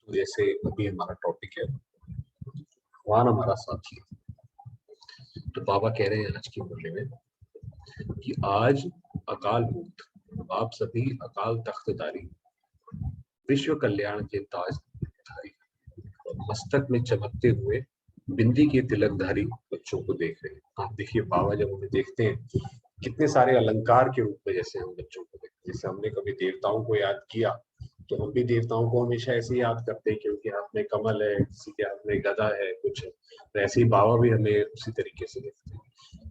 तो जैसे अभी हमारा टॉपिक है भगवान हमारा साथी है। तो बाबा कह रहे हैं आज की मुरली में कि आज अकाल मूर्त आप सभी अकाल तख्तधारी विश्व कल्याण के ताजधारी और मस्तक में चमकते हुए बिंदी के तिलकधारी बच्चों को देख रहे हैं। आप देखिए बाबा जब हमें देखते हैं कितने सारे अलंकार के रूप में जैसे हम बच्चों को देखते हैं। जैसे हमने कभी देवताओं को याद किया तो हम भी देवताओं को हमेशा ऐसे ही याद करते हैं कि उनके हाथ में कमल है, किसी के हाथ में गदा है, कुछ है। तो ऐसे ही बाबा भी हमें उसी तरीके से देखते हैं।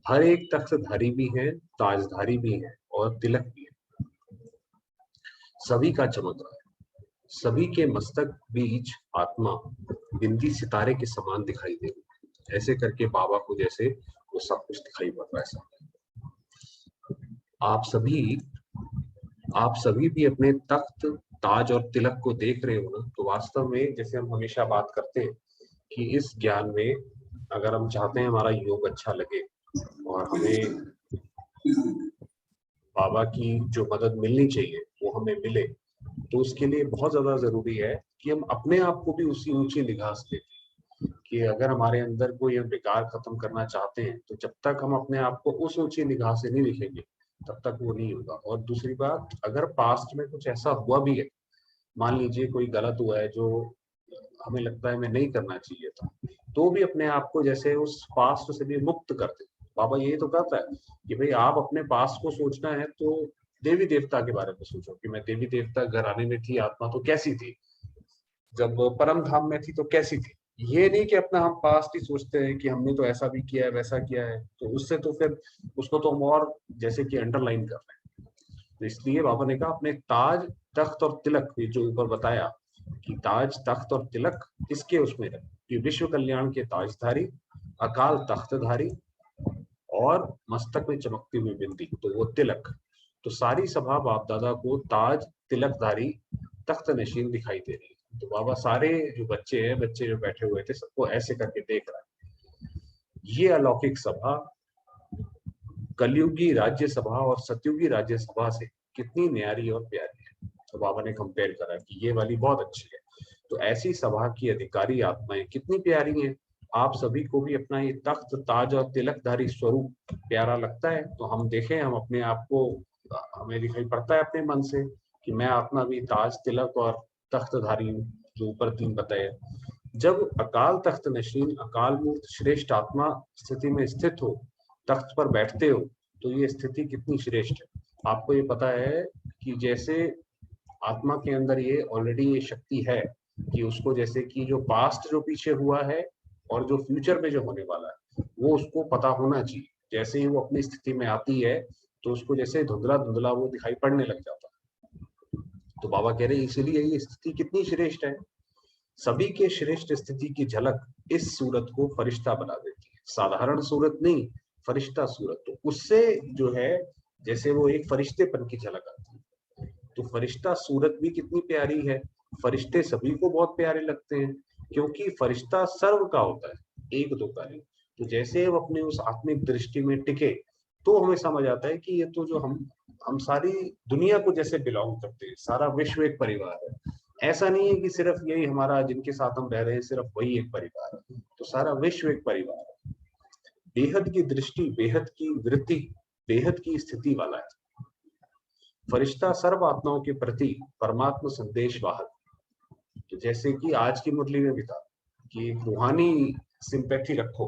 हर एक तख्तधारी भी है, ताजधारी भी है और तिलक भी है। सभी का चमक रहा है। सभी के मस्तक बीच आत्मा बिंदी सितारे के समान दिखाई दे रही है। ऐसे करके बाबा को जैसे वो सब कुछ दिखाई पड़ रहा है सामने। आप सभी भी अपने तख्त, ताज और तिलक को देख रहे हो ना। तो वास्तव में जैसे हम हमेशा बात करते हैं कि इस ज्ञान में अगर हम चाहते हैं हमारा योग अच्छा लगे और हमें बाबा की जो मदद मिलनी चाहिए वो हमें मिले, तो उसके लिए बहुत ज्यादा जरूरी है कि हम अपने आप को भी उसी ऊंची निगाह से देखें। कि अगर हमारे अंदर कोई हम विकार खत्म करना चाहते हैं तो जब तक हम अपने आप को उस ऊंची निगाह से नहीं देखेंगे तब तक वो नहीं होगा। और दूसरी बात, अगर पास्ट में कुछ ऐसा हुआ भी है, मान लीजिए कोई गलत हुआ है जो हमें लगता है हमें नहीं करना चाहिए था, तो भी अपने आप को जैसे उस पास्ट से भी मुक्त कर दे। बाबा ये तो कहता है कि भाई आप अपने पास्ट को सोचना है तो देवी देवता के बारे में सोचो कि मैं देवी देवता घराने में थी, आत्मा तो कैसी थी, जब परम धाम में थी तो कैसी थी। ये नहीं कि अपना हम पास्ट ही सोचते हैं कि हमने तो ऐसा भी किया है वैसा किया है, तो उससे तो फिर उसको तो हम और जैसे कि अंडरलाइन कर रहे हैं। तो इसलिए बाबा ने कहा अपने ताज, तख्त और तिलक, ये जो ऊपर बताया कि ताज, तख्त और तिलक किसके उसमें है कि विश्व कल्याण के ताजधारी, अकाल तख्तधारी और मस्तक में चमकती हुई बिंदी, तो वो तिलक। तो सारी सभा बाप दादा को ताज, तिलकधारी, तख्त नशीन दिखाई दे रही है। तो बाबा सारे जो बच्चे हैं, बच्चे जो बैठे हुए थे, सबको ऐसे करके देख रहा है। ये अलौकिक सभा कलयुगी राज्य सभा और सतयुगी राज्य सभा से कितनी न्यारी और प्यारी है। तो बाबा ने कंपेयर करा कि ये वाली बहुत अच्छी है। तो ऐसी सभा की अधिकारी आत्माएं कितनी प्यारी हैं। आप सभी को भी अपना ये तख्त, ताज और तिलकधारी स्वरूप प्यारा लगता है तो हम देखें, हम अपने आप को, हमें दिखाई पड़ता है अपने मन से कि मैं आत्मा भी ताज, तिलक और तख्तधारी हूँ, जो ऊपर तीन बताए। जब अकाल तख्त नशीन, अकाल मूर्त श्रेष्ठ आत्मा स्थिति में स्थित हो, तख्त पर बैठते हो, तो ये स्थिति कितनी श्रेष्ठ है। आपको ये पता है कि जैसे आत्मा के अंदर ये ऑलरेडी ये शक्ति है कि उसको जैसे कि जो पास्ट जो पीछे हुआ है और जो फ्यूचर में जो होने वाला है वो उसको पता होना चाहिए। जैसे ही वो अपनी स्थिति में आती है तो उसको जैसे धुंधला धुंधला वो दिखाई पड़ने लग जाता है। तो बाबा कह रहे हैं इसीलिए ये स्थिति कितनी श्रेष्ठ है। सभी के श्रेष्ठ स्थिति की झलक इस सूरत को फरिश्ता बना देती है। साधारण सूरत नहीं, फरिश्ता सूरत। तो उससे जो है जैसे वो एक फरिश्तेपन की झलक आती है। तो फरिश्ता सूरत भी कितनी प्यारी है। फरिश्ते सभी को बहुत प्यारे लगते हैं क्योंकि फरिश्ता सर्व का होता है, एक दो का नहीं। तो जैसे वो अपने उस आत्मिक दृष्टि में टिके तो हमें समझ आता है कि ये तो जो हम सारी दुनिया को जैसे बिलोंग करते हैं, सारा विश्व एक परिवार है। ऐसा नहीं है कि सिर्फ यही हमारा जिनके साथ हम रह रहे हैं सिर्फ वही एक परिवार है, तो सारा विश्व एक परिवार है। बेहद की दृष्टि, बेहद की वृत्ति, बेहद की स्थिति वाला है। फरिश्ता सर्व आत्माओं के प्रति परमात्मा संदेश वाहक। तो जैसे कि आज की मुरली में भी था कि एक रूहानी सिंपैथी रखो,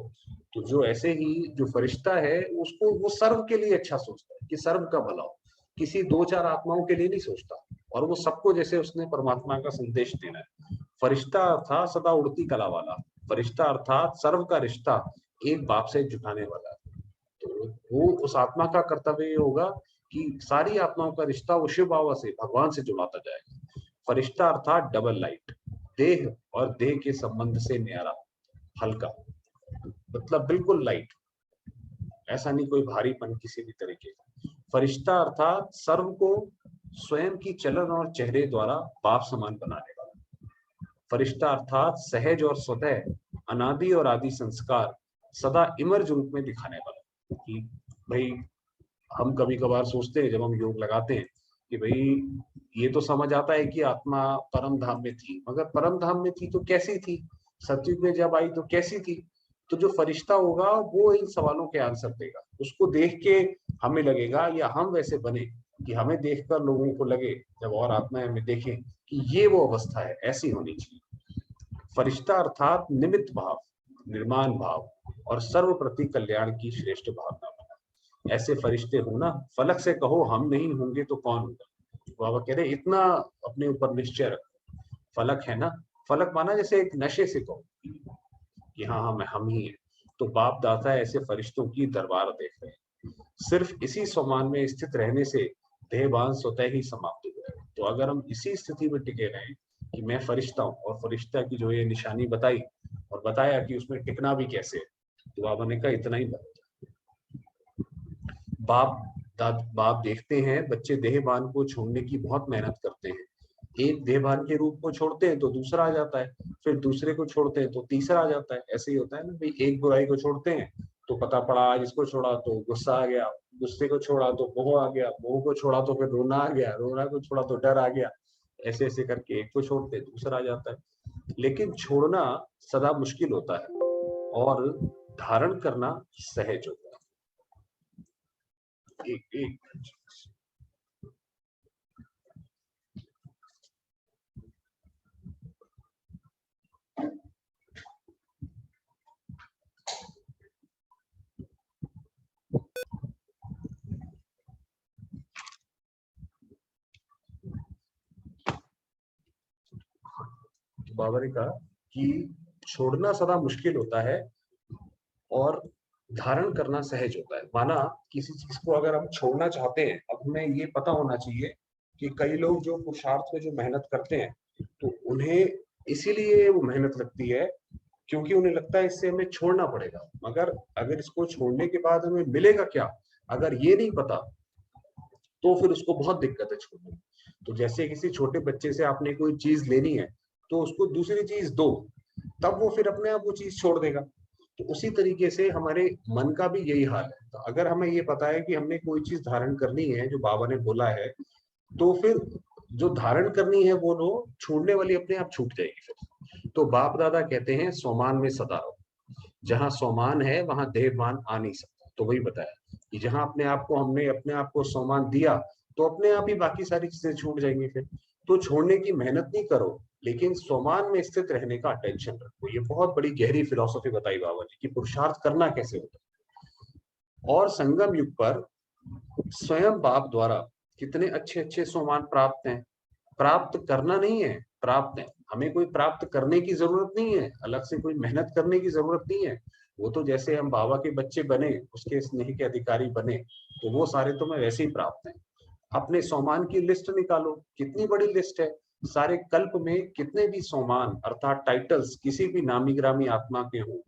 तो जो ऐसे ही जो फरिश्ता है उसको वो सर्व के लिए अच्छा सोचता है कि सर्व का भला हो, किसी दो चार आत्माओं के लिए नहीं सोचता। और वो सबको जैसे उसने परमात्मा का संदेश देना है। फरिश्ता अर्थात सदा उड़ती कला वाला, फरिश्ता अर्थात सर्व का रिश्ता एक बाप से जुटाने वाला। तो वो उस आत्मा का कर्तव्य ये होगा कि सारी आत्माओं का रिश्ता वो शिव बाबा से, भगवान से जुड़ाता जाएगा। फरिश्ता अर्थात डबल लाइट, देह और देह के संबंध से न्यारा, हल्का, मतलब बिल्कुल लाइट, ऐसा नहीं कोई भारीपन किसी भी तरीके का। फरिश्ता अर्थात सर्व को स्वयं की चलन और चेहरे द्वारा बाप समान बनाने वाला। फरिश्ता अर्थात सहज और स्वतः अनादि और आदि संस्कार सदा इमर्ज रूप में दिखाने वाला। कि भाई हम कभी कभार सोचते हैं जब हम योग लगाते हैं कि भाई ये तो समझ आता है कि आत्मा परम धाम में थी, मगर परम धाम में थी तो कैसी थी, सतयुग में जब आई तो कैसी थी। तो जो फरिश्ता होगा वो इन सवालों के आंसर देगा। उसको देख के हमें लगेगा, या हम वैसे बने कि हमें देखकर लोगों को लगे, जब और आत्माएं हमें देखें, कि ये वो अवस्था है, ऐसी होनी चाहिए। फरिश्ता अर्थात निमित्त भाव, निर्माण भाव और सर्व प्रति कल्याण की श्रेष्ठ भावना बना। ऐसे फरिश्ते हो ना, फलक से कहो हम नहीं होंगे तो कौन होगा। बाबा कह रहे इतना अपने ऊपर निश्चय रखो। फलक है ना, फलक माना जैसे एक नशे से कहो कि हाँ हम ही हैं। तो बाप दाता ऐसे फरिश्तों की दरबार देख रहे हैं। सिर्फ इसी सम्मान में स्थित रहने से देहभान स्वतः ही समाप्त हो जाएगा। तो अगर हम इसी स्थिति में टिके रहें कि मैं फरिश्ता हूँ, और फरिश्ता की जो ये निशानी बताई और बताया कि उसमें टिकना भी कैसे है, तो बाबा ने कहा इतना ही बहुत। बाप देखते हैं बच्चे देहभान को छोड़ने की बहुत मेहनत करते हैं। एक देहभान के रूप को छोड़ते हैं तो दूसरा आ जाता है, फिर दूसरे को छोड़ते हैं तो तीसरा आ जाता है। ऐसे ही होता है ना भाई, एक बुराई को छोड़ते हैं तो पता पड़ा आज इसको छोड़ा तो गुस्सा आ गया, गुस्से को छोड़ा तो मोह आ गया, मोह को छोड़ा तो फिर रोना आ गया, रोना को छोड़ा तो डर आ गया। ऐसे ऐसे करके एक को छोड़ते दूसरा आ जाता है। लेकिन छोड़ना सदा मुश्किल होता है और धारण करना सहज होता है। एक एक बाबा ने कहा कि छोड़ना सदा मुश्किल होता है और धारण करना सहज होता है। माना किसी चीज को अगर हम छोड़ना चाहते हैं, अब हमें ये पता होना चाहिए कि कई लोग जो पुरुषार्थ में जो मेहनत करते हैं, तो उन्हें इसीलिए वो मेहनत लगती है क्योंकि उन्हें लगता है इससे हमें छोड़ना पड़ेगा। मगर अगर इसको छोड़ने के बाद हमें मिलेगा क्या, अगर ये नहीं पता, तो फिर उसको बहुत दिक्कत है छोड़ने में। तो जैसे किसी छोटे बच्चे से आपने कोई चीज लेनी है, तो उसको दूसरी चीज दो, तब वो फिर अपने आप वो चीज छोड़ देगा। तो उसी तरीके से हमारे मन का भी यही हाल है। तो अगर हमें ये पता है कि हमने कोई चीज धारण करनी है जो बाबा ने बोला है, तो फिर जो धारण करनी है वो लो, छोड़ने वाली अपने आप छूट जाएगी फिर। तो बाप दादा कहते हैं सोमान में सदा रहो। जहां सोमान है वहां देहभान आ नहीं सकता। तो वही बताया कि जहां अपने आप को हमने अपने आप को सोमान दिया, तो अपने आप ही बाकी सारी चीजें छूट जाएंगी फिर। तो छोड़ने की मेहनत नहीं करो, लेकिन सोमान में स्थित रहने का अटेंशन रखो। ये बहुत बड़ी गहरी फिलॉसफी बताई बाबा ने कि पुरुषार्थ करना कैसे होता है। और संगम युग पर स्वयं बाप द्वारा कितने अच्छे अच्छे सोमान प्राप्त हैं। प्राप्त करना नहीं है, प्राप्त है। हमें कोई प्राप्त करने की जरूरत नहीं है, अलग से कोई मेहनत करने की जरूरत नहीं है। वो तो जैसे हम बाबा के बच्चे बने, उसके स्नेह के अधिकारी बने, तो वो सारे तो मैं वैसे ही प्राप्त हैं। अपने सोमान की लिस्ट निकालो, कितनी बड़ी लिस्ट है। सारे कल्प में कितने भी सोमान अर्थात टाइटल्स किसी भी नामी ग्रामी आत्मा के हो,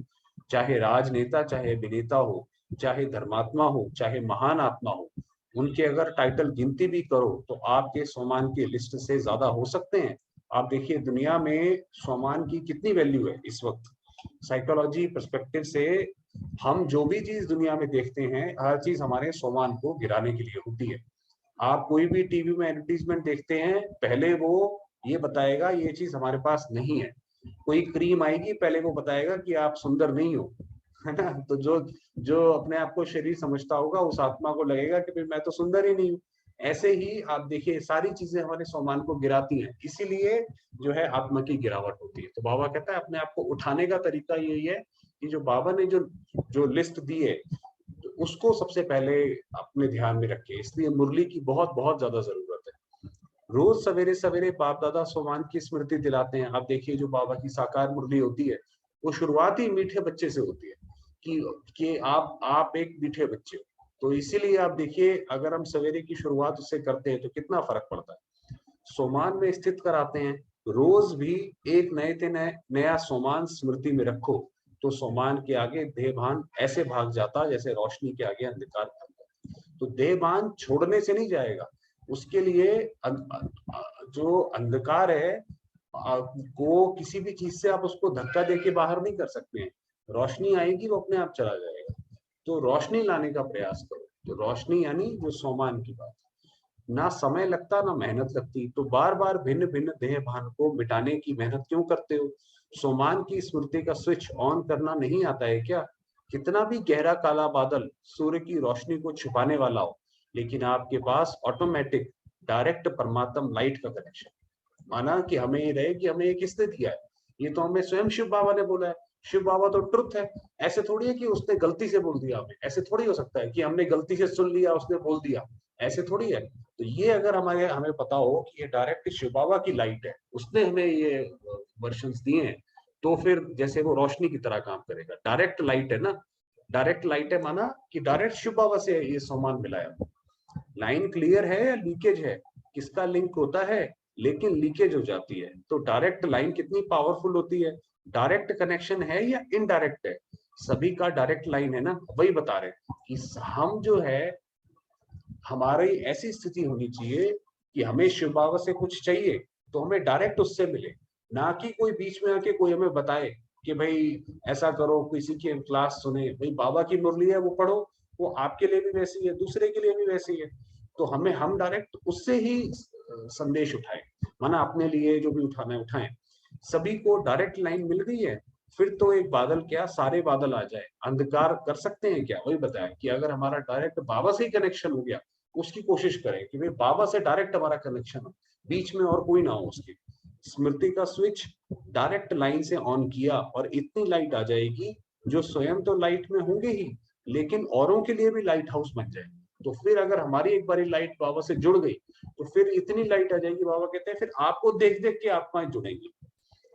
चाहे राजनेता, चाहे अभिनेता हो, चाहे धर्मात्मा हो, चाहे महान आत्मा हो, उनके अगर टाइटल गिनती भी करो तो आपके सोमान की लिस्ट से ज्यादा हो सकते हैं। आप देखिए दुनिया में सोमान की कितनी वैल्यू है इस वक्त। साइकोलॉजी पर्सपेक्टिव से हम जो भी चीज दुनिया में देखते हैं, हर चीज हमारे सोमान को गिराने के लिए होती है। आप कोई भी टीवी में एडवर्टीजमेंट देखते हैं, पहले वो ये बताएगा ये चीज हमारे पास नहीं है। कोई क्रीम आएगी, पहले वो बताएगा कि आप सुंदर नहीं हो, है ना। तो जो जो अपने आप को शरीर समझता होगा, उस आत्मा को लगेगा कि भाई मैं तो सुंदर ही नहीं हूँ। ऐसे ही आप देखिए सारी चीजें हमारे सम्मान को गिराती हैं, इसीलिए जो है आत्मा की गिरावट होती है। तो बाबा कहता है अपने आप को उठाने का तरीका यही है कि जो बाबा ने जो जो लिस्ट दी है, तो उसको सबसे पहले अपने ध्यान में रखे। इसलिए मुरली की बहुत बहुत ज्यादा जरूरत है। रोज सवेरे सवेरे बाप दादा सोमान की स्मृति दिलाते हैं। आप देखिए जो बाबा की साकार मुरली होती है, वो शुरुआत ही मीठे बच्चे से होती है कि आप एक मीठे बच्चे हो। तो इसीलिए आप देखिए अगर हम सवेरे की शुरुआत उससे करते हैं तो कितना फर्क पड़ता है। सोमान में स्थित कराते हैं, रोज भी एक नया सोमान स्मृति में रखो, तो सोमान के आगे देहभान ऐसे भाग जाता जैसे रोशनी के आगे अंधकार भाग जाता। तो देहभान छोड़ने से नहीं जाएगा, उसके लिए जो अंधकार है को किसी भी चीज से आप उसको धक्का देके बाहर नहीं कर सकते हैं। रोशनी आएगी वो अपने आप चला जाएगा। तो रोशनी लाने का प्रयास करो। तो रोशनी यानी जो सोमान की बात। ना समय लगता ना मेहनत लगती, तो बार बार भिन्न भिन्न देह भान को मिटाने की मेहनत क्यों करते हो? सोमान की स्मृति का स्विच ऑन करना नहीं आता है क्या? कितना भी गहरा काला बादल सूर्य की रोशनी को छुपाने वाला हो, लेकिन आपके पास ऑटोमेटिक डायरेक्ट परमात्म लाइट का कनेक्शन। माना कि हमें ये रहे कि हमें ये किसने दिया है, ये तो हमें स्वयं शिव बाबा ने बोला है। शिव बाबा तो ट्रुथ है। ऐसे थोड़ी है कि उसने गलती से बोल दिया हमें, ऐसे थोड़ी हो सकता है कि हमने गलती से सुन लिया उसने बोल दिया, ऐसे थोड़ी है। तो ये अगर हमारे हमें पता हो कि ये डायरेक्ट शिव बाबा की लाइट है, उसने हमें ये वर्शंस दिए हैं, तो फिर जैसे वो रोशनी की तरह काम करेगा। डायरेक्ट लाइट है ना, डायरेक्ट लाइट है, माना कि डायरेक्ट शिव बाबा से ये सामान मिला है। लाइन क्लियर है या लीकेज है, किसका लिंक होता है, लेकिन लीकेज हो जाती है। तो डायरेक्ट लाइन कितनी पावरफुल होती है, डायरेक्ट कनेक्शन है या इनडायरेक्ट है? सभी का डायरेक्ट लाइन है ना, वही बता रहे हैं कि हम जो है, हमारी ऐसी स्थिति होनी चाहिए कि हमें शिव बाबा से कुछ चाहिए तो हमें डायरेक्ट उससे मिले, ना कि कोई बीच में आके कोई हमें बताए कि भाई ऐसा करो, किसी की क्लास सुने। भाई बाबा की मुरली है वो पढ़ो, वो आपके लिए भी वैसी है, दूसरे के लिए भी वैसी है। तो हम डायरेक्ट उससे ही संदेश उठाएं, माना अपने लिए जो भी उठाना है उठाएं। सभी को डायरेक्ट लाइन मिल गई है, फिर तो एक बादल क्या सारे बादल आ जाए, अंधकार कर सकते हैं क्या? वही बताया कि अगर हमारा डायरेक्ट बाबा से ही कनेक्शन हो गया, उसकी कोशिश करें कि भाई बाबा से डायरेक्ट हमारा कनेक्शन हो, बीच में और कोई ना हो उसकी। स्मृति का स्विच डायरेक्ट लाइन से ऑन किया और इतनी लाइट आ जाएगी जो स्वयं तो लाइट में होंगे ही, लेकिन औरों के लिए भी लाइट हाउस बन जाए। तो फिर अगर हमारी एक बारी लाइट बाबा से जुड़ गई, तो फिर इतनी लाइट आ जाएगी, बाबा कहते हैं फिर आपको देख देख के आत्माएं जुड़ेंगी।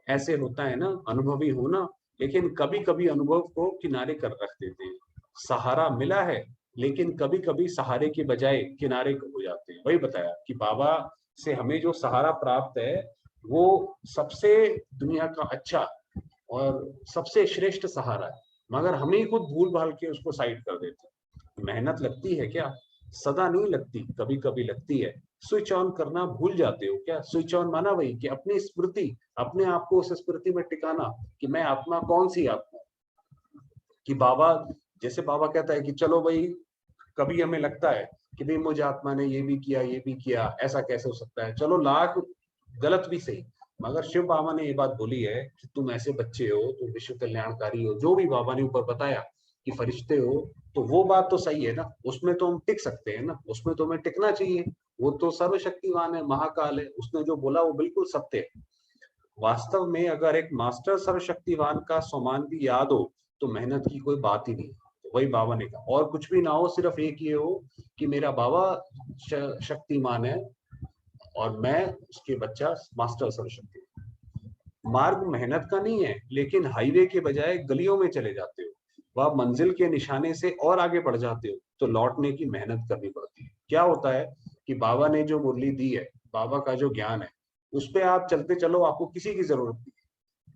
ऐसे होता है ना, अनुभवी होना, लेकिन कभी कभी अनुभव को किनारे कर रख देते हैं। सहारा मिला है, लेकिन कभी कभी सहारे के बजाय किनारे हो जाते हैं। वही बताया कि बाबा से हमें जो सहारा प्राप्त है, वो सबसे दुनिया का अच्छा और सबसे श्रेष्ठ सहारा है, मगर हम ही खुद भूल भाल के उसको साइड कर देते हैं। मेहनत लगती है क्या? सदा नहीं लगती, कभी कभी लगती है। स्विच ऑन करना भूल जाते हो क्या? स्विच ऑन माना वही कि अपनी स्मृति, अपने आप को उस स्मृति में टिकाना कि मैं आत्मा कौन सी आत्मा। कि बाबा, जैसे बाबा कहता है कि चलो भाई, कभी हमें लगता है कि भाई मुझे आत्मा ने ये भी किया, ऐसा कैसे हो सकता है, चलो लाख गलत भी सही, मगर शिव बाबा ने ये बात बोली है कि तुम ऐसे बच्चे हो, तुम विश्व कल्याणकारी हो, जो भी बाबा ने ऊपर बताया कि फरिश्ते हो, तो वो बात तो सही है ना, उसमें तो हम टिक सकते हैं ना, उसमें तो हमें टिकना चाहिए। वो तो सर्वशक्तिवान है, महाकाल है, उसने जो बोला वो बिल्कुल सत्य है। वास्तव में अगर एक मास्टर सर्वशक्तिवान का सम्मान भी याद हो, तो मेहनत की कोई बात ही नहीं। तो वही बाबा ने कहा, और कुछ भी ना हो, सिर्फ एक ये हो कि मेरा बाबा शक्तिमान है और मैं उसके बच्चा मास्टर सर्वशक्ति। मार्ग मेहनत का नहीं है, लेकिन हाईवे के बजाय गलियों में चले जाते हो, वह मंजिल के निशाने से और आगे बढ़ जाते हो, तो लौटने की मेहनत करनी पड़ती है। क्या होता है कि बाबा ने जो मुरली दी है, बाबा का जो ज्ञान है, उस पे आप चलते चलो, आपको किसी की जरूरत नहीं।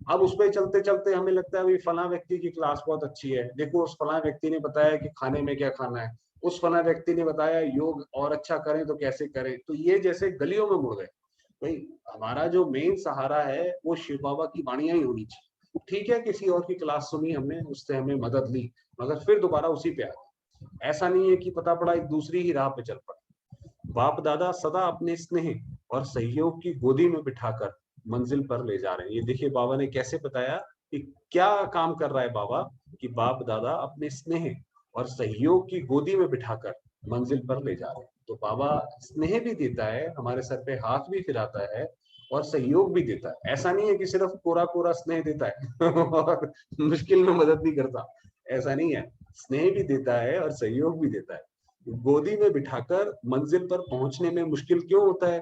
अब उस पे चलते चलते हमें लगता है भाई फला व्यक्ति की क्लास बहुत अच्छी है, देखो उस फला व्यक्ति ने बताया कि खाने में क्या खाना है, उस फला व्यक्ति ने बताया योग और अच्छा करें तो कैसे करें, तो ये जैसे गलियों में मुड़ गए। भाई हमारा जो मेन सहारा है वो शिव बाबा की वाणियां ही होनी चाहिए। ठीक है, किसी और की क्लास सुनी हमने, उससे हमें मदद ली, मगर फिर दोबारा उसी पे आ गए। ऐसा नहीं है कि पता पड़ा एक दूसरी ही राह पे चल पड़े। बाप दादा सदा अपने स्नेह और सहयोग की गोदी में बिठाकर मंजिल पर ले जा रहे हैं। ये देखिए बाबा ने कैसे बताया कि क्या काम कर रहा है बाबा, कि बाप दादा अपने स्नेह और सहयोग की गोदी में बिठाकर मंजिल पर ले जा रहे हैं। तो बाबा स्नेह भी देता है, हमारे सर पे हाथ भी फिराता है और सहयोग भी देता है। ऐसा नहीं है कि सिर्फ कोरा कोरा स्नेह देता है और मुश्किल में मदद नहीं करता, ऐसा नहीं है। स्नेह भी देता है और सहयोग भी देता है। गोदी में बिठाकर मंजिल पर पहुंचने में मुश्किल क्यों होता है?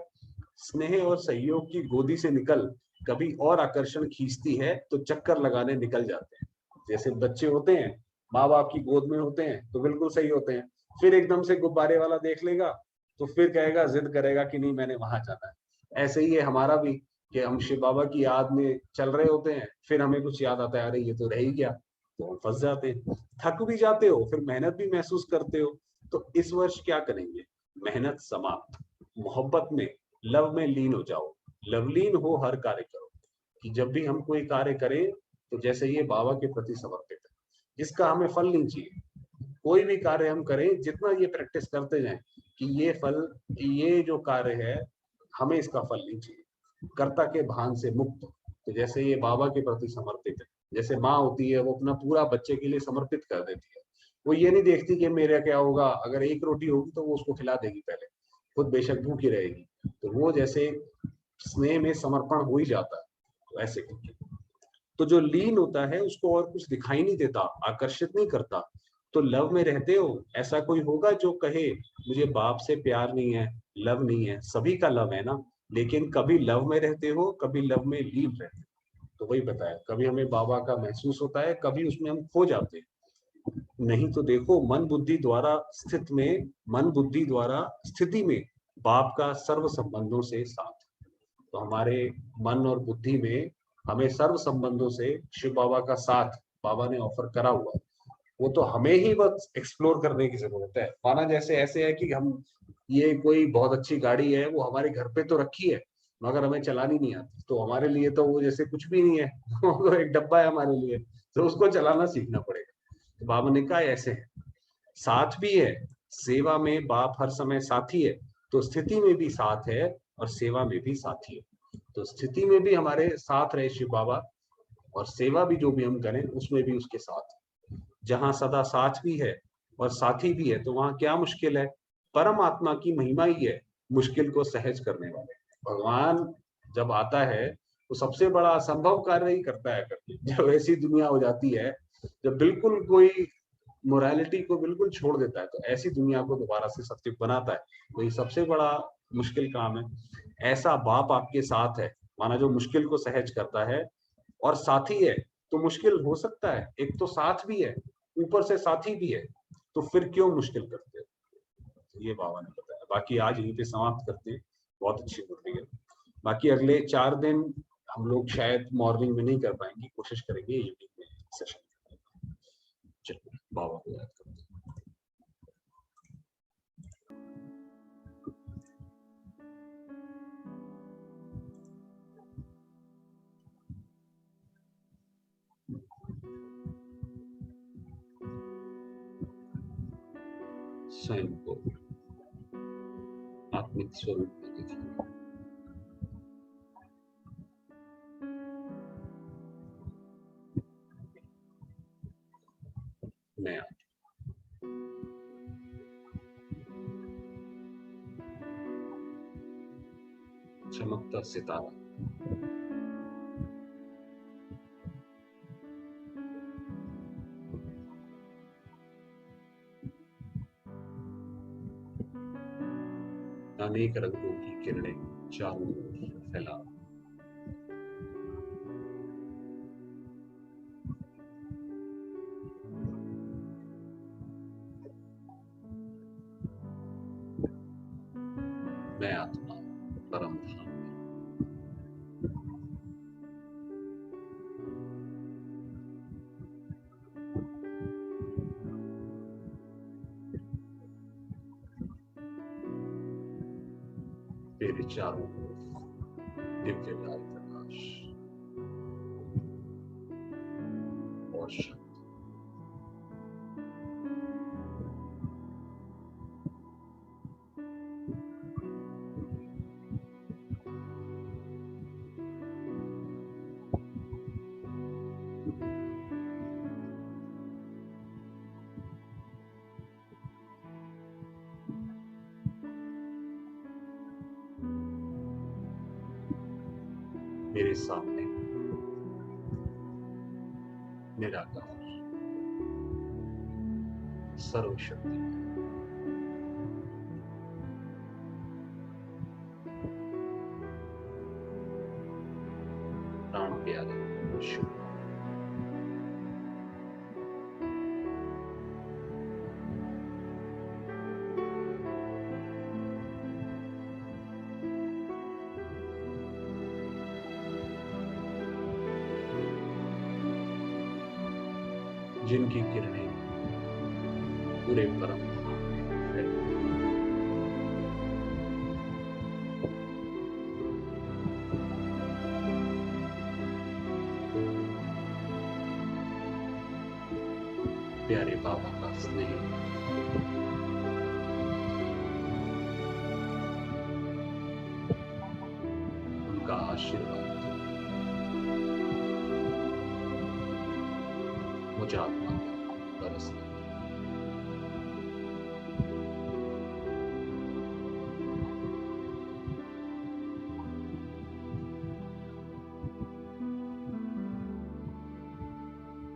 स्नेह और सहयोग की गोदी से निकल कभी और आकर्षण खींचती है तो चक्कर लगाने निकल जाते हैं। जैसे बच्चे होते हैं, माँ बाप की गोद में होते हैं तो बिल्कुल सही होते हैं, फिर एकदम से गुब्बारे वाला देख लेगा तो फिर कहेगा, जिद करेगा कि नहीं मैंने वहां जाना है। ऐसे ही है हमारा भी, कि हम शिव बाबा की याद में चल रहे होते हैं, फिर हमें कुछ याद आता है, अरे ये तो रह ही गया, तो हम फंस जाते हैं। थक भी जाते हो, फिर मेहनत भी महसूस करते हो। तो इस वर्ष क्या करेंगे? मेहनत समाप्त, मोहब्बत में, लव में लीन हो जाओ। लवलीन हो, हर कार्य करो, कि जब भी हम कोई कार्य करें तो जैसे ये बाबा के प्रति समर्पित है, जिसका हमें फल नहीं चाहिए। कोई भी कार्य हम करें, जितना ये प्रैक्टिस करते जाएं कि ये फल, ये जो कार्य है हमें इसका फल नहीं चाहिए, कर्ता के भान से मुक्त। तो जैसे ये बाबा के प्रति समर्पित है, जैसे माँ होती है वो अपना पूरा बच्चे के लिए समर्पित कर देती है, वो ये नहीं देखती कि मेरा क्या होगा, अगर एक रोटी होगी तो वो उसको खिला देगी पहले, खुद बेशक भूखी रहेगी। तो वो जैसे स्नेह में समर्पण हो ही जाता है, तो ऐसे करके तो जो लीन होता है उसको और कुछ दिखाई नहीं देता, आकर्षित नहीं करता। तो लव में रहते हो, ऐसा कोई होगा जो कहे मुझे बाप से प्यार नहीं है, लव नहीं है? सभी का लव है ना, लेकिन कभी लव में रहते हो, कभी लव में लीन रहते हो। तो वही बताया, कभी हमें बाबा का महसूस होता है, कभी उसमें हम खो जाते हैं। नहीं तो देखो, मन बुद्धि द्वारा स्थिति में बाप का सर्व संबंधों से साथ। तो हमारे मन और बुद्धि में हमें सर्व संबंधों से शिव बाबा का साथ बाबा ने ऑफर करा हुआ है। वो तो हमें ही बस एक्सप्लोर करने की जरूरत है। माना जैसे ऐसे है कि हम, ये कोई बहुत अच्छी गाड़ी है, वो हमारे घर पे तो रखी है, मगर हमें चलानी नहीं आती, तो हमारे लिए तो वो जैसे कुछ भी नहीं है वो तो एक डब्बा है हमारे लिए, तो उसको चलाना सीखना पड़ेगा। तो बाबा ने कहा ऐसे है, साथ भी है, सेवा में बाप हर समय साथी है, तो स्थिति में भी साथ है और सेवा में भी साथी है। तो स्थिति में भी हमारे साथ रहे शिव बाबा, और सेवा भी जो भी हम करें उसमें भी उसके साथ। जहां सदा साथ भी है और साथी भी है, तो वहां क्या मुश्किल है? परम आत्मा की महिमा ही है मुश्किल को सहज करने वाले। भगवान जब आता है तो सबसे बड़ा असंभव कार्य ही करता है करके। जब ऐसी दुनिया हो जाती है, जब बिल्कुल कोई मोरालिटी को बिल्कुल छोड़ देता है, तो ऐसी दुनिया को दोबारा से सत्य बनाता है, तो ये सबसे बड़ा मुश्किल काम है। ऐसा बाप आपके साथ है, माना जो मुश्किल को सहज करता है और साथी है, तो मुश्किल हो सकता है, एक तो साथ भी है, ऊपर से साथी भी है, तो फिर क्यों मुश्किल करते हो? तो ये बाबा ने बताया। बाकी आज यहीं पे समाप्त करते हैं, बहुत अच्छी मुरली है। बाकी अगले 4 दिन हम लोग शायद मॉर्निंग में नहीं कर पाएंगे, कोशिश करेंगे इवनिंग में सेशन। चलिए बाबा को याद करते हैं। स्वयं को आत्मिक स्वरूप में देखिए। मैं चमकता सितारा, अनेक रंगों की किरणें चारों ओर फैला। मैं आत्मा परम धाम में। तेरे चारों ओर दिव्य लाल प्रकाश और शांति। मेरे सामने निराकार सर्वशक्ति प्राण प्यारे शिव, जिनकी किरणें पूरे परम धाम में फैली। प्यारे बाबा का स्नेह, उनका आशीर्वाद मुझे आत्मा पर बरसने दे।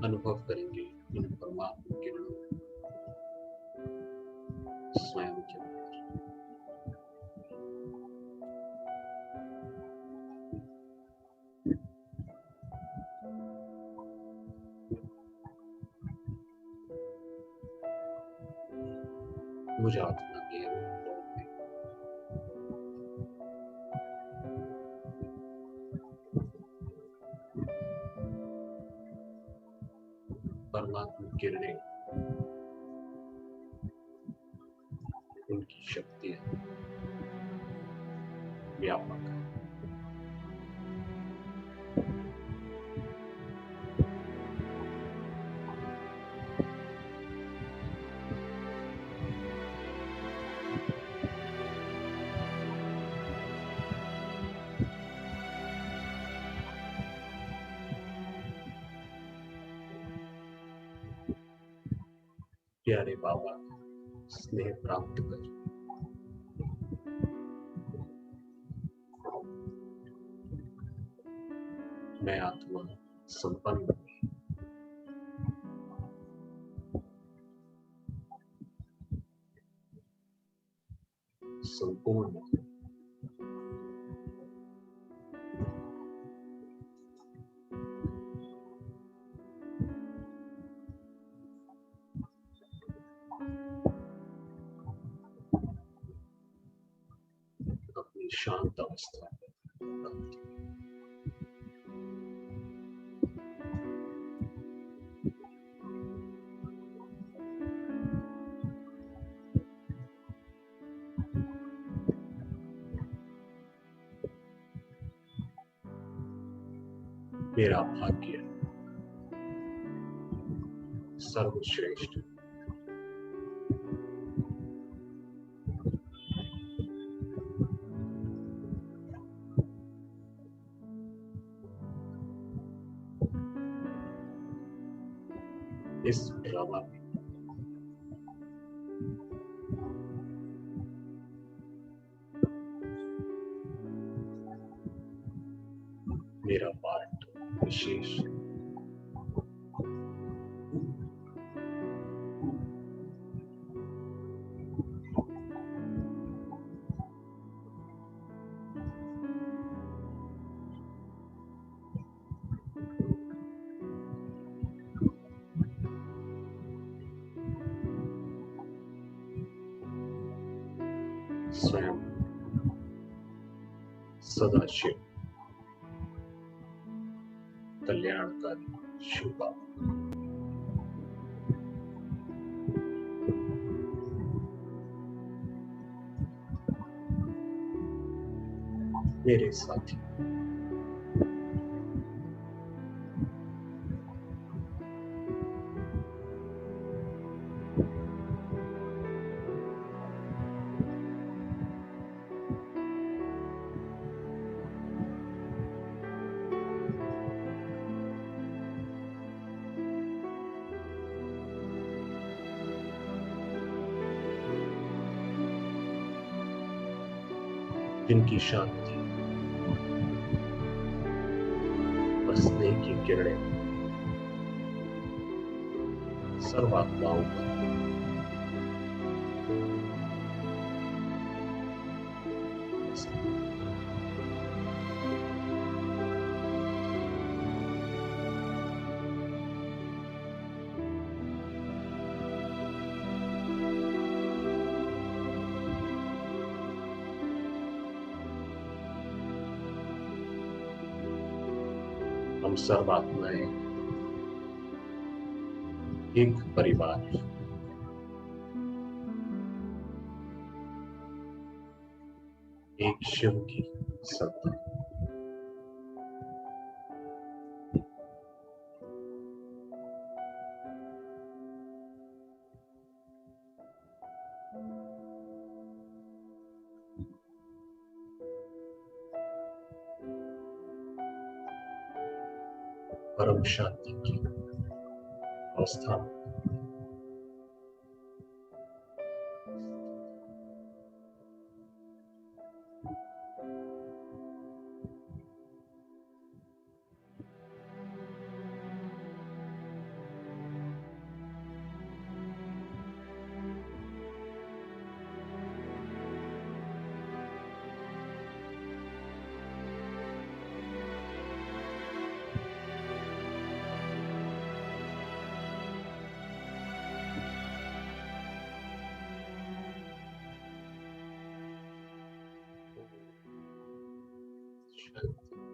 अनुभव करेंगे इन परमात्मा किरणों स्वयं के अंदर। मुझे आत्मा के अनुभव में परमात्मा किरणें, उनकी शक्तियां व्यापक है। प्यारे बाबा, स्नेह प्राप्त कर मैं आत्मा संपन्न हूं। संपूर्ण अपनी शांत अवस्था में मेरा भाग्य सर्वश्रेष्ठ। इस ड्रामा में मेरा पार्ट विशेष है। स्वयं सदाशिव कल्याणकारी शिव बाबा मेरे साथी जिनकी शांति और स्नेह की किरणें सर्वात्माओं पर हम सब आत्माएं एक परिवार, एक शिव की संतान। परम शांति की अवस्था। शांति।